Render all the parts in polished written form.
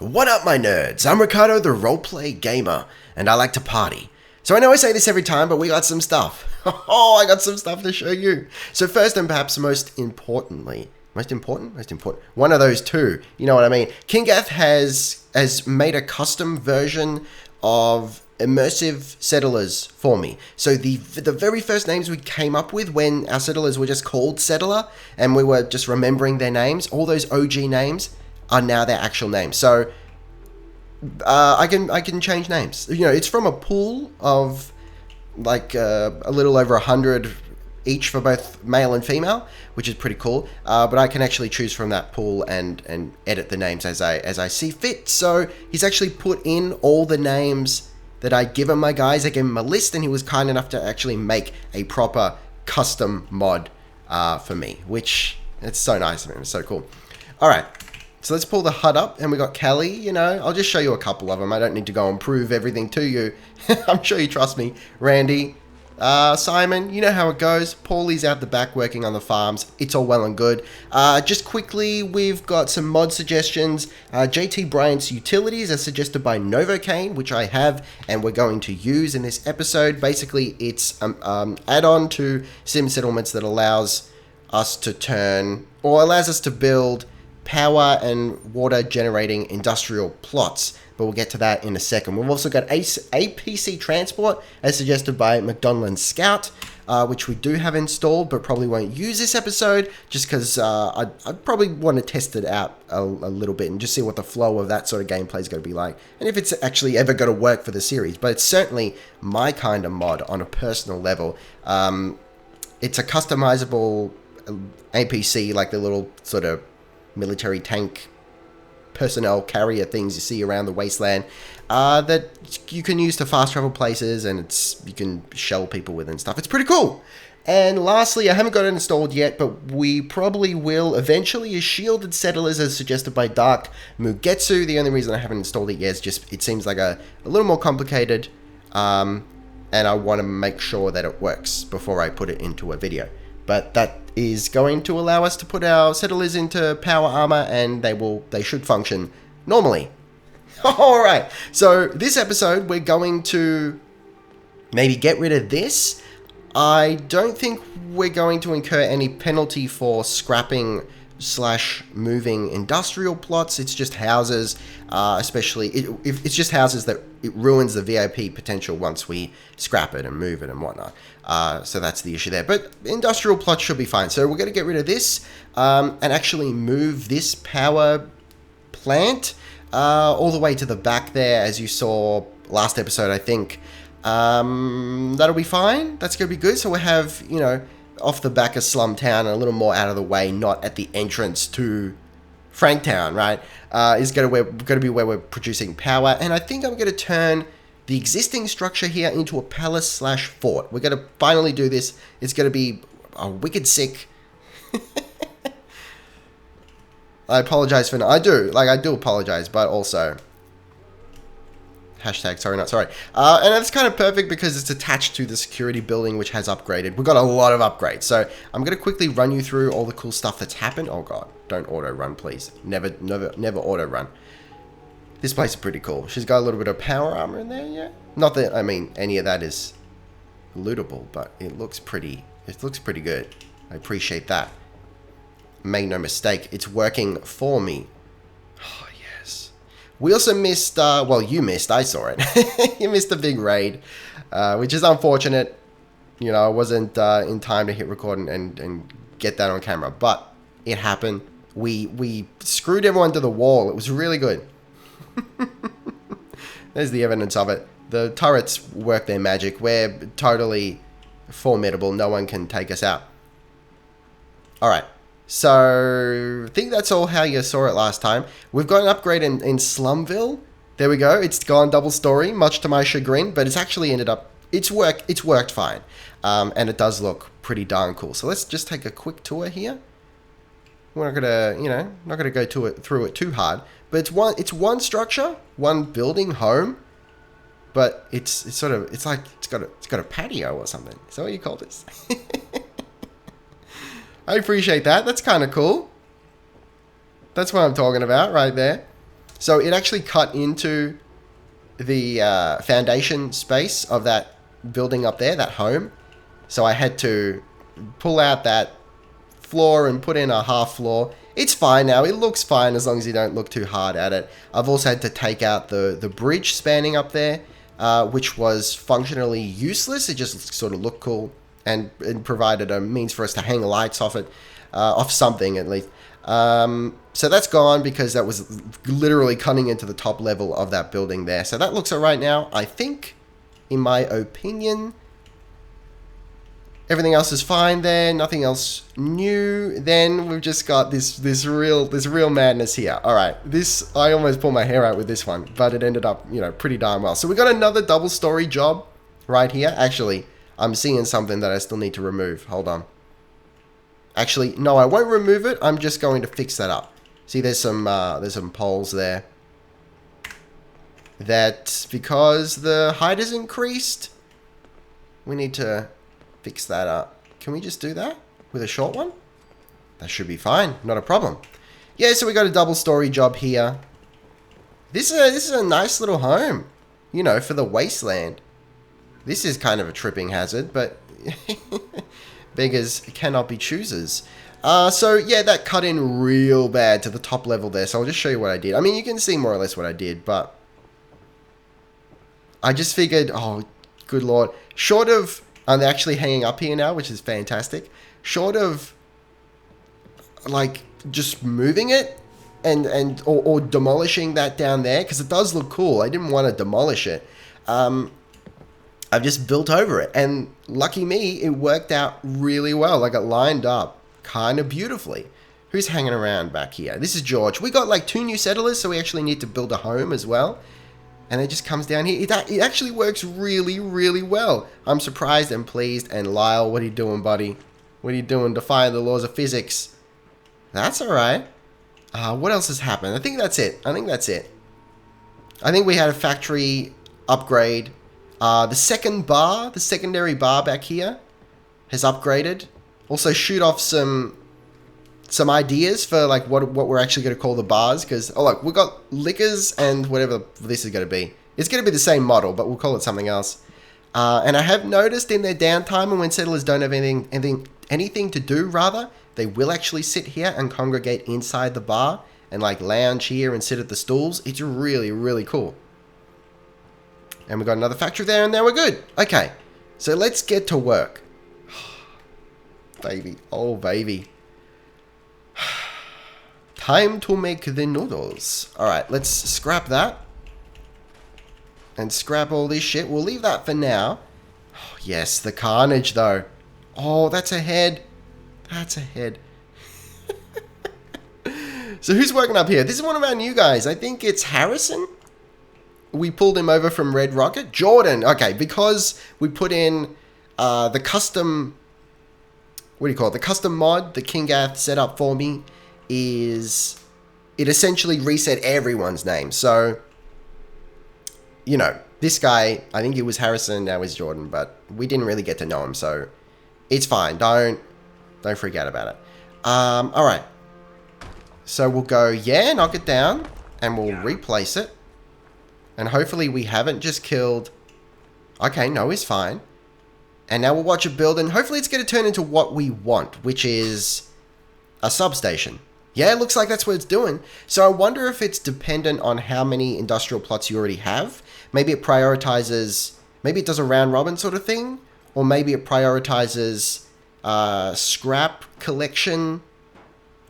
What up, my nerds? I'm Ricardo, the roleplay gamer, and I like to party. So I know I say this every time, but we got some stuff. Oh, I got some stuff to show you. So first and perhaps most important, one of those two, you know what I mean. Conquest has made a custom version of immersive settlers for me. So the very first names we came up with when our settlers were just called settler, and we were just remembering their names, all those OG names are now their actual names. So I can change names. You know, it's from a pool of like a little over 100 each for both male and female, which is pretty cool. But I can actually choose from that pool and edit the names as I see fit. So he's actually put in all the names that I give him my guys. I gave him a list, and he was kind enough to actually make a proper custom mod for me, which it's so nice of him. It's so cool. All right. So let's pull the HUD up, and we got Kelly, you know, I'll just show you a couple of them. I don't need to go and prove everything to you. I'm sure you trust me. Randy, Simon, you know how it goes. Paulie's out the back working on the farms. It's all well and good. Just quickly, we've got some mod suggestions. JtBryant's utilities are suggested by Novocaine, which I have and we're going to use in this episode. Basically, it's add-on to sim settlements that allows us to build power and water generating industrial plots, but we'll get to that in a second. We've also got APC Transport as suggested by McDonald Scout, which we do have installed but probably won't use this episode just because I'd probably want to test it out a little bit and just see what the flow of that sort of gameplay is going to be like and if it's actually ever going to work for the series. But it's certainly my kind of mod on a personal level. It's a customizable APC, like the little sort of military tank personnel carrier things you see around the Wasteland that you can use to fast travel places, and you can shell people with and stuff. It's pretty cool. And lastly, I haven't got it installed yet, but we probably will eventually, is Shielded Settlers as suggested by Dark Mugetsu. The only reason I haven't installed it yet is just it seems like a little more complicated, and I want to make sure that it works before I put it into a video. But that is going to allow us to put our settlers into power armor, and they should function normally. All right. So this episode, we're going to maybe get rid of this. I don't think we're going to incur any penalty for scrapping / moving industrial plots. It's just houses, especially if it's just houses that it ruins the VIP potential once we scrap it and move it and whatnot. So that's the issue there. But industrial plots should be fine. So we're going to get rid of this and actually move this power plant all the way to the back there, as you saw last episode, I think. That'll be fine. That's going to be good. So we'll have, you know, off the back of Slum Town and a little more out of the way, not at the entrance to Franktown, right? Is going to be where we're producing power. And I think I'm going to turn the existing structure here into a palace / fort. We're going to finally do this. It's going to be wicked sick. I apologize for I do apologize, but also hashtag sorry not sorry. And it's kind of perfect because it's attached to the security building, which has upgraded. We've got a lot of upgrades. So I'm going to quickly run you through all the cool stuff that's happened. Oh God, don't auto run, please. Never auto run. This place is pretty cool. She's got a little bit of power armor in there, yeah. Not that, I mean, any of that is lootable, but it looks pretty good. I appreciate that. Make no mistake, it's working for me. Oh, yes. We also missed, well, you missed, I saw it. You missed a big raid, which is unfortunate. You know, I wasn't in time to hit record and get that on camera, but it happened. We screwed everyone to the wall. It was really good. There's the evidence of it. The turrets work their magic. We're totally formidable. No one can take us out. Alright. So, I think that's all how you saw it last time. We've got an upgrade in Slumville. There we go. It's gone double story, much to my chagrin, but it's actually ended up... It's worked fine. And it does look pretty darn cool. So let's just take a quick tour here. We're not gonna, you know, not gonna go through it too hard. But it's one structure, one building, home. But it's got a patio or something. Is that what you call this? I appreciate that. That's kind of cool. That's what I'm talking about right there. So it actually cut into the foundation space of that building up there, that home. So I had to pull out that floor and put in a half floor. It's fine now. It looks fine as long as you don't look too hard at it. I've also had to take out the bridge spanning up there, which was functionally useless. It just sort of looked cool and provided a means for us to hang lights off it, off something at least. So that's gone because that was literally cutting into the top level of that building there. So that looks alright now. I think, in my opinion, everything else is fine there. Nothing else new. Then we've just got this real madness here. All right, this, I almost pulled my hair out with this one, but it ended up, you know, pretty darn well. So we got another double story job right here. Actually, I'm seeing something that I still need to remove. Hold on. Actually, no, I won't remove it. I'm just going to fix that up. See, there's some poles there. That, because the height is increased, we need to fix that up. Can we just do that with a short one? That should be fine. Not a problem. Yeah, so we got a double story job here. This is a nice little home, you know, for the Wasteland. This is kind of a tripping hazard, but beggars cannot be choosers. So yeah, that cut in real bad to the top level there. So I'll just show you what I did. I mean, you can see more or less what I did, but I just figured, oh, good Lord. Short of, they're actually hanging up here now, which is fantastic. Short of, like, just moving it or demolishing that down there, because it does look cool. I didn't want to demolish it. I've just built over it, and lucky me, it worked out really well. Like, it lined up kind of beautifully. Who's hanging around back here? This is George. We got like 2 new settlers, so we actually need to build a home as well. And it just comes down here. It actually works really, really well. I'm surprised and pleased. And Lyle, what are you doing, buddy? What are you doing? Defying the laws of physics. That's alright. What else has happened? I think that's it. I think we had a factory upgrade. The secondary bar back here has upgraded. Also shoot off some ideas for like what we're actually going to call the bars, because oh look, we've got liquors and whatever this is going to be. It's going to be the same model, but we'll call it something else. And I have noticed in their downtime and when settlers don't have anything to do, rather, they will actually sit here and congregate inside the bar and like lounge here and sit at the stools. It's really, really cool. And we've got another factory there, and now we're good. Okay, so let's get to work. Baby, oh baby. Time to make the noodles. Alright, let's scrap that. And scrap all this shit. We'll leave that for now. Oh, yes, the carnage though. Oh, that's a head. That's a head. So who's working up here? This is one of our new guys. I think it's Harrison. We pulled him over from Red Rocket. Jordan. Okay, because we put in the custom... What do you call it? The custom mod that Kingath set up for me is... It essentially reset everyone's name. So, you know, this guy, I think it was Harrison, now he's Jordan, but we didn't really get to know him, so it's fine. Don't freak out about it. Alright. So we'll go, yeah, knock it down, and we'll replace it. And hopefully we haven't just killed... Okay, no, it's fine. And now we'll watch it build, and hopefully it's going to turn into what we want, which is a substation. Yeah, it looks like that's what it's doing. So I wonder if it's dependent on how many industrial plots you already have. Maybe it prioritizes... Maybe it does a round robin sort of thing. Or maybe it prioritizes scrap collection,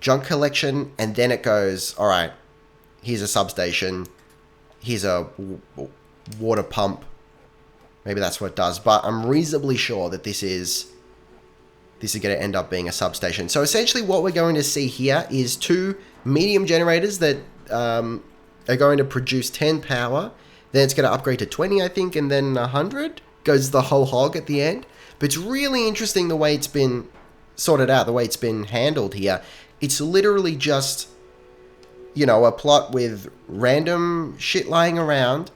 junk collection, and then it goes, alright, here's a substation, here's a water pump. Maybe that's what it does, but I'm reasonably sure that this is going to end up being a substation. So essentially what we're going to see here is 2 medium generators that are going to produce 10 power. Then it's going to upgrade to 20, I think, and then 100 goes the whole hog at the end. But it's really interesting the way it's been sorted out, the way it's been handled here. It's literally just, you know, a plot with random shit lying around,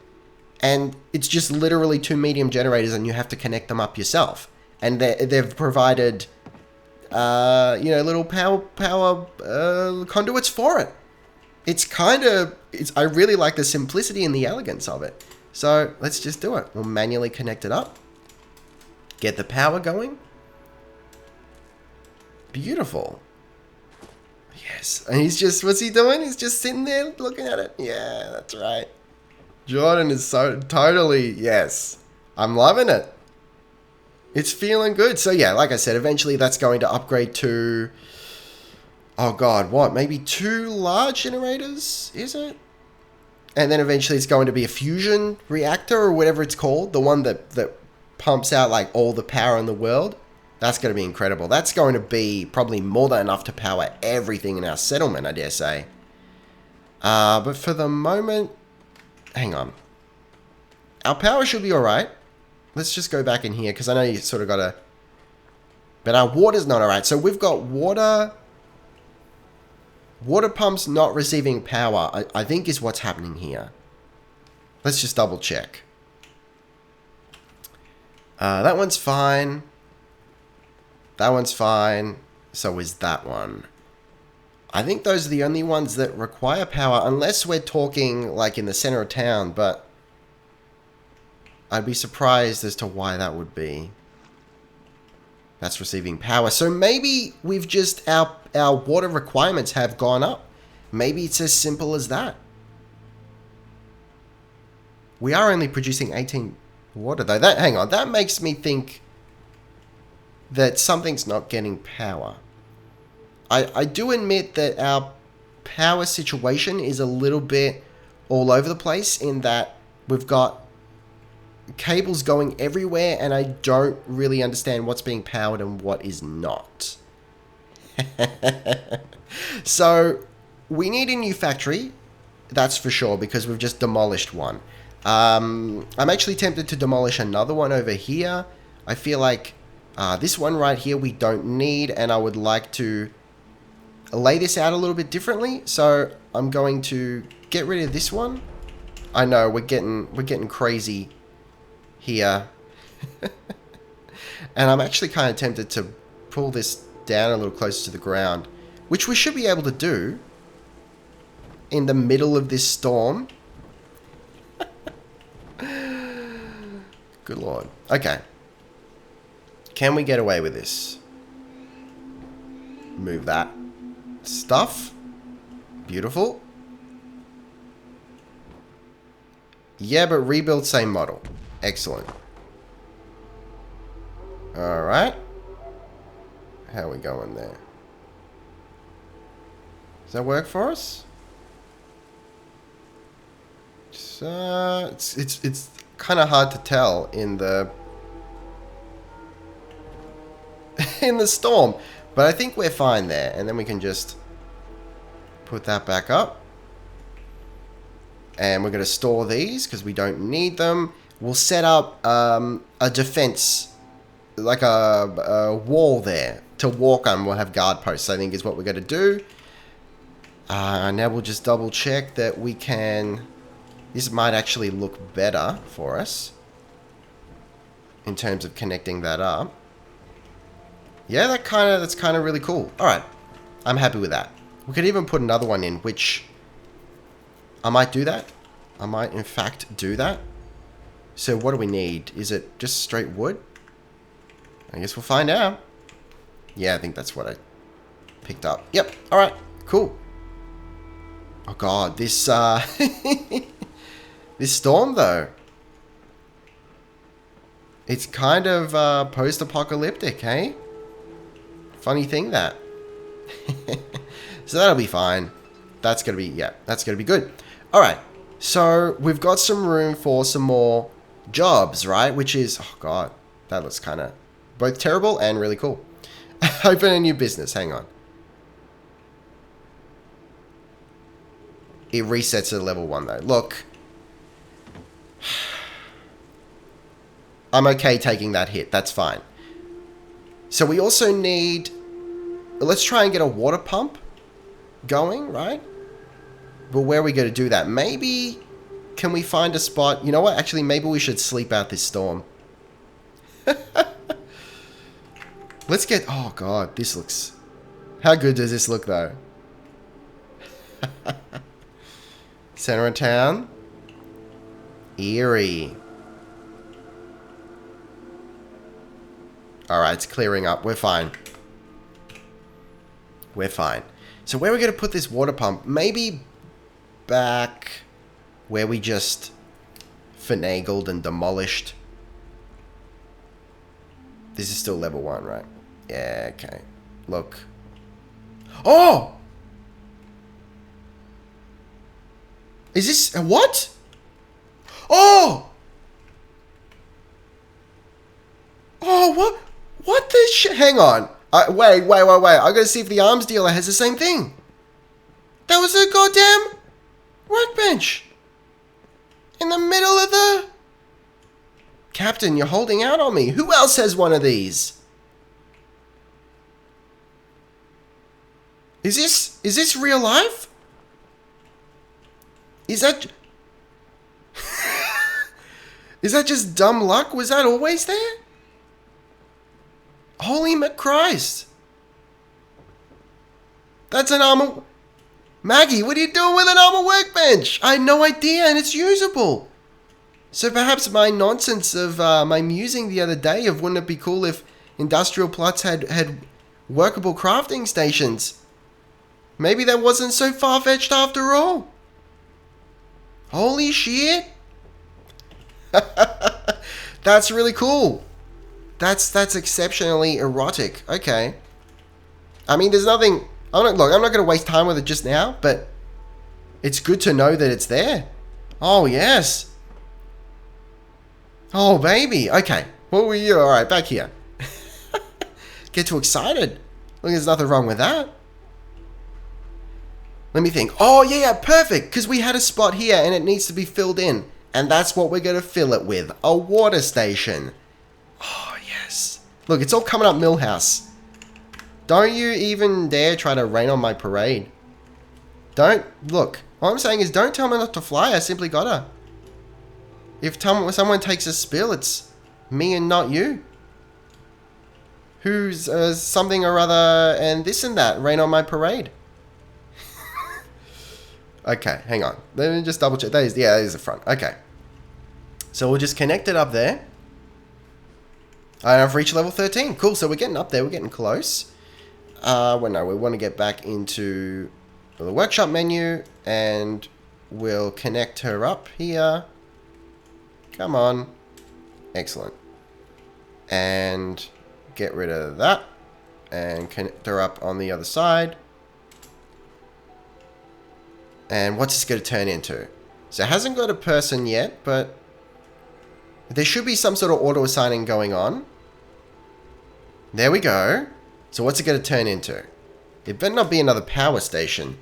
and it's just literally 2 medium generators, and you have to connect them up yourself. And they've provided, you know, little power conduits for it. It's kind of I really like the simplicity and the elegance of it. So let's just do it. We'll manually connect it up. Get the power going. Beautiful. Yes. And he's just, what's he doing? He's just sitting there looking at it. Yeah, that's right. Jordan is so totally, yes. I'm loving it. It's feeling good. So yeah, like I said, eventually that's going to upgrade to, oh God, what? Maybe 2 large generators, is it? And then eventually it's going to be a fusion reactor or whatever it's called. The one that pumps out like all the power in the world. That's going to be incredible. That's going to be probably more than enough to power everything in our settlement, I dare say. But for the moment, hang on. Our power should be alright. Let's just go back in here because I know you sort of got to... But our water's not alright. So we've got water... Water pumps not receiving power, I think is what's happening here. Let's just double check. That one's fine. That one's fine. So is that one. I think those are the only ones that require power, unless we're talking like in the center of town, but I'd be surprised as to why that would be. That's receiving power. So maybe we've just, our water requirements have gone up. Maybe it's as simple as that. We are only producing 18 water though. Hang on, that makes me think that something's not getting power. I do admit that our power situation is a little bit all over the place in that we've got cables going everywhere and I don't really understand what's being powered and what is not. So we need a new factory, that's for sure, because we've just demolished one. I'm actually tempted to demolish another one over here. I feel like this one right here we don't need, and I would like to lay this out a little bit differently. So I'm going to get rid of this one. I know we're getting crazy here. And I'm actually kind of tempted to pull this down a little closer to the ground, which we should be able to do in the middle of this storm. Good Lord. Okay. Can we get away with this? Move that stuff. Beautiful. Yeah, but rebuild same model. Excellent. Alright. How are we going there? Does that work for us? It's kind of hard to tell in the in the storm, but I think we're fine there. And then we can just put that back up, and we're going to store these because we don't need them. We'll set up a defense, like a wall there to walk on. We'll have guard posts, I think, is what we're going to do. Now we'll just double check that we can. This might actually look better for us in terms of connecting that up. Yeah, that's kind of really cool. All right, I'm happy with that. We could even put another one in, which I might do that. I might, in fact, do that. So what do we need? Is it just straight wood? I guess we'll find out. Yeah, I think that's what I picked up. Yep. All right. Cool. Oh God, this this storm though. It's kind of post-apocalyptic, eh? Funny thing that. So that'll be fine. That's gonna be, yeah, that's gonna be good. All right. So we've got some room for some more jobs, right? Which is, oh God, that looks kind of both terrible and really cool. Open a new business. Hang on. It resets at level 1 though. Look. I'm okay taking that hit. That's fine. So we also need... Let's try and get a water pump going, right? But where are we going to do that? Maybe... Can we find a spot? You know what? Actually, maybe we should sleep out this storm. Let's get... Oh, God. This looks... How good does this look, though? Center of town. Eerie. Alright, it's clearing up. We're fine. We're fine. So where are we going to put this water pump? Maybe back where we just finagled and demolished. This is still level 1, right? Yeah, okay. Look. Oh! Is this... what? Oh! Oh, what? What the shit? Hang on. Wait. I gotta see if the arms dealer has the same thing. That was a goddamn workbench. In the middle of the... Captain, you're holding out on me. Who else has one of these? Is this real life? Is that... Is that just dumb luck? Was that always there? Holy McChrist. That's an armor... Maggie, what are you doing with an armor workbench? I had no idea, and it's usable. So perhaps my nonsense of my musing the other day of wouldn't it be cool if industrial plots had workable crafting stations? Maybe that wasn't so far-fetched after all. Holy shit. That's really cool. That's exceptionally erotic. Okay. I mean, there's nothing... I'm not going to waste time with it just now, but it's good to know that it's there. Oh, yes. Oh, baby. Okay. What were you? All right, back here. Get too excited. Look, there's nothing wrong with that. Let me think. Oh, yeah, perfect. Because we had a spot here and it needs to be filled in. And that's what we're going to fill it with. A water station. Oh, yes. Look, it's all coming up Millhouse. Don't you even dare try to rain on my parade. Don't. Look, all I'm saying is don't tell me not to fly. I simply gotta. If someone takes a spill, it's me and not you. Who's something or other and this and that. Rain on my parade. Okay, hang on. Let me just double check. That is the front. Okay. So we'll just connect it up there. I've reached level 13. Cool, so we're getting up there. We're getting close. Well, no, we want to get back into the workshop menu and we'll connect her up here. Come on. Excellent. And get rid of that and connect her up on the other side. And what's this going to turn into? So it hasn't got a person yet, but there should be some sort of auto assigning going on. There we go. So what's it going to turn into? It better not be another power station.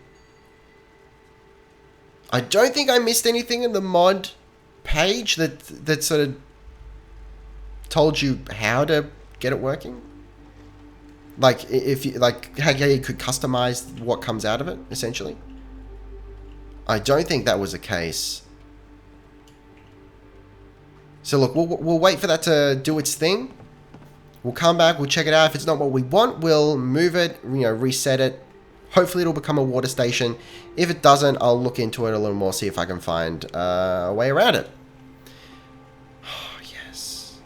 I don't think I missed anything in the mod page that sort of told you how to get it working. Like if you how you could customize what comes out of it, essentially. I don't think that was the case. So look, we'll wait for that to do its thing. We'll come back, we'll check it out. If it's not what we want, we'll move it, reset it. Hopefully it'll become a water station. If it doesn't, I'll look into it a little more, see if I can find a way around it. Oh, yes.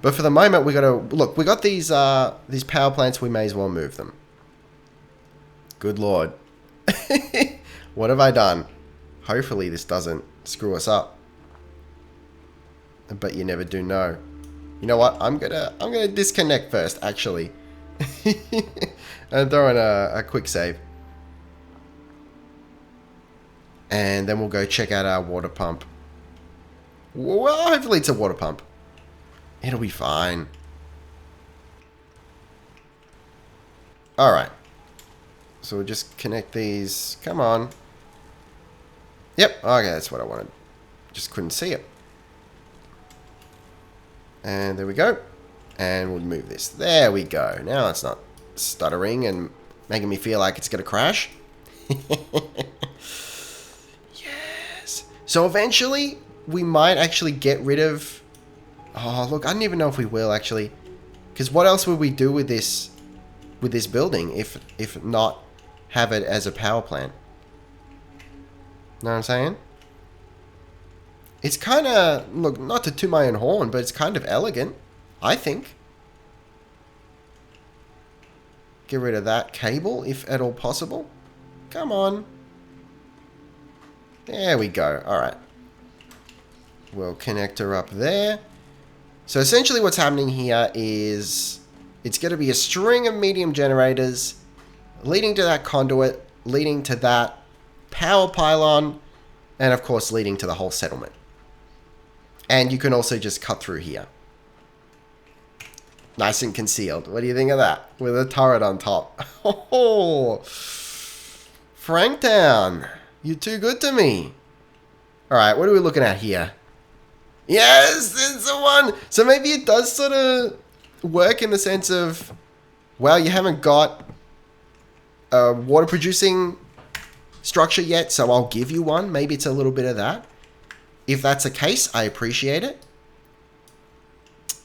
But for the moment, we gotta... Look, we got these power plants, we may as well move them. Good lord. What have I done? Hopefully this doesn't screw us up. But you never do know. You know what? I'm gonna disconnect first, actually. And throw in a quick save. And then we'll go check out our water pump. Well, hopefully it's a water pump. It'll be fine. Alright. So we'll just connect these. Come on. Yep. Okay, that's what I wanted. Just couldn't see it. And there we go. And we'll move this. There we go. Now it's not stuttering and making me feel like it's going to crash. Yes. So eventually, we might actually get rid of... Oh, look, I don't even know if we will, actually. Because what else would we do with this building if not have it as a power plant? Know what I'm saying? It's kind of, look, not to toot my own horn, but it's kind of elegant, I think. Get rid of that cable, if at all possible. Come on. There we go. All right. We'll connect her up there. So essentially what's happening here is it's going to be a string of medium generators leading to that conduit, leading to that power pylon, and of course leading to the whole settlement. And you can also just cut through here. Nice and concealed. What do you think of that? With a turret on top. Oh, Franktown, you're too good to me. Alright, what are we looking at here? Yes, it's the one. So maybe it does sort of work in the sense of, well, you haven't got a water producing structure yet, so I'll give you one. Maybe it's a little bit of that. If that's the case, I appreciate it.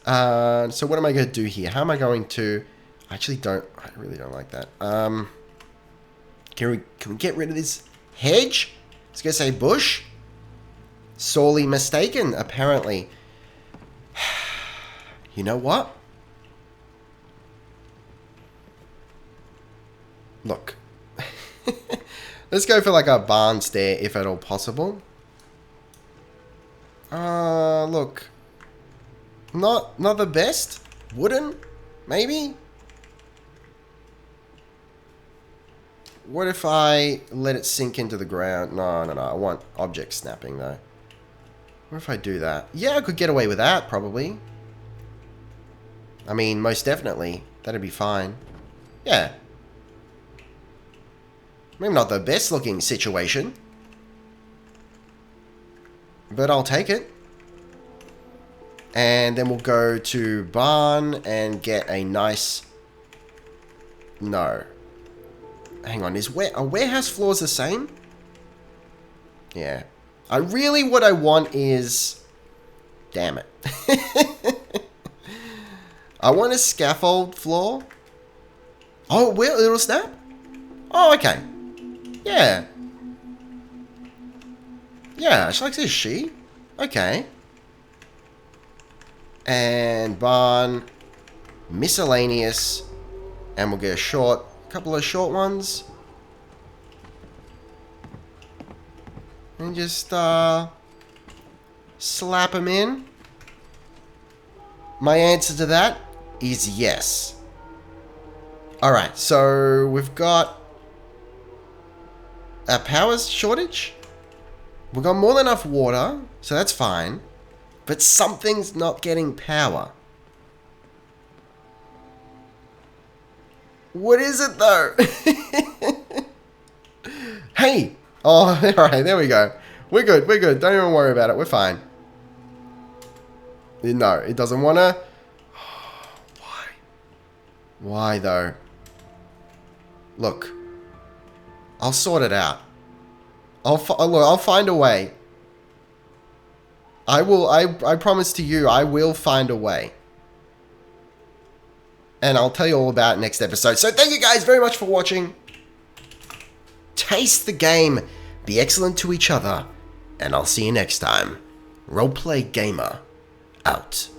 So what am I going to do here? How am I going to... I really don't like that. Can we get rid of this hedge? I was going to say bush. Sorely mistaken, apparently. You know what? Look. Let's go for like a barn stair, if at all possible. Look. Not the best. Wooden, maybe? What if I let it sink into the ground? No. I want object snapping, though. What if I do that? Yeah, I could get away with that, probably. I mean, most definitely. That'd be fine. Yeah. Maybe not the best looking situation. But I'll take it. And then we'll go to barn and get a nice... No. Hang on, is a warehouse floors the same? Yeah. What I want is... Damn it. I want a scaffold floor. Oh, well, it'll snap? Oh, okay. Yeah. Yeah, she likes this, she? Okay. And barn, miscellaneous, and we'll get a couple of short ones. And just slap them in. My answer to that is yes. Alright, so we've got a power shortage. We've got more than enough water, so that's fine. But something's not getting power. What is it, though? Hey! Oh, alright, there we go. We're good. Don't even worry about it. We're fine. No, it doesn't want to... Why? Why, though? Look. I'll sort it out. I'll find a way. I promise to you, I will find a way. And I'll tell you all about it next episode. So thank you guys very much for watching. Taste the game. Be excellent to each other. And I'll see you next time. Roleplay Gamer, out.